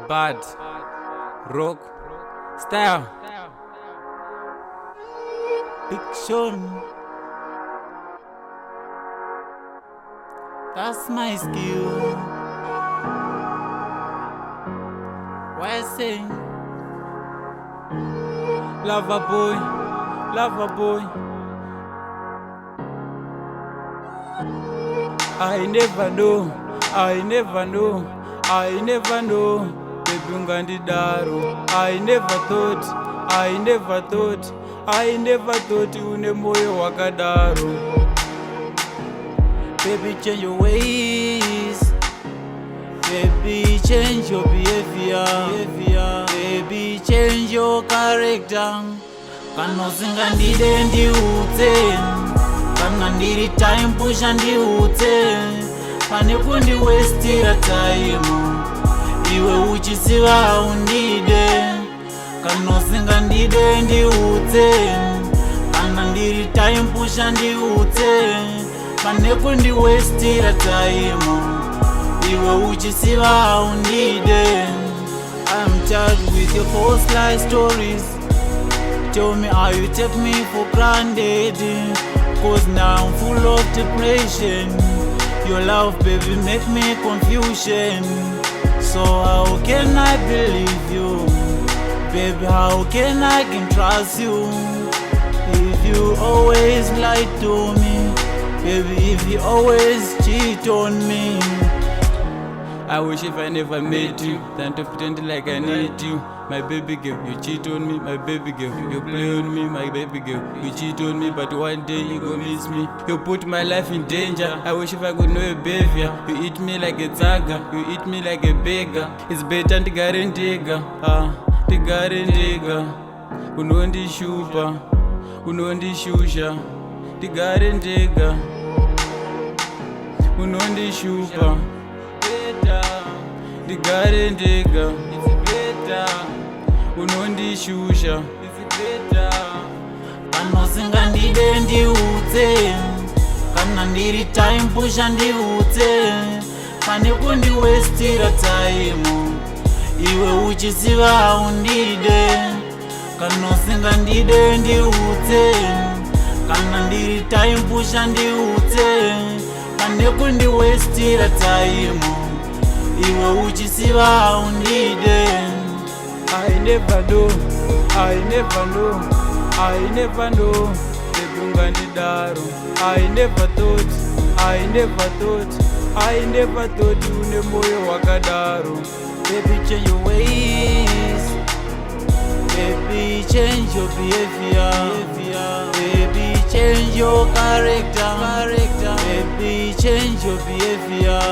bad rock style. Big shona, that's my skill. Why I say lover boy, lover boy. I never know, I never know, I never know. Baby ungandidaro. I never thought, I never thought, I never thought une moyo wakadaro. Baby change your ways, baby change your behavior, baby change your character. Kana usinga ndide ndiudze, kana ndiri time pusha ndiudze, pane kundi wastira time iwe uchisiva undide. Kana usinga ndide ndiudze, kana ndiri time pusha ndiudze, pane kundi wastira time iwe uchisiva undide. I'm tired with your false lie stories. Tell me how you take me for granted, cause now I'm full of depression. Your love, baby, make me confusion. So how can I believe you? Baby, how can I trust you? If you always lie to me, baby, if you always cheat on me. I wish if I never met you than to pretend like I need you. My baby girl, you cheat on me. My baby girl, you play on me. My baby girl, you cheat on me. But one day you go miss me. You put my life in danger. I wish if I could know your behavior. You eat me like a zaga, you eat me like a beggar. It's better to garantega, to garantega. Unondishupa, unondishusha, to garantega. Unondishupa, the garden digger, it's better. Unondishusha, it's better. Kana usinga ndide ndiudze, kana ndiri time pusha ndiudze, pane kundi wastira time iwe uchisiva undide. Kana usinga ndide ndiudze, kana ndiri time pusha ndiudze, pane kundi wastira time iwe uchisiva undide. I never know, I never know, I never know. Baby ungandidaro. I never thought, I never thought, I never thought une moyo wakadaro. Baby change your ways, baby change your behavior, baby change your character, baby change your behavior.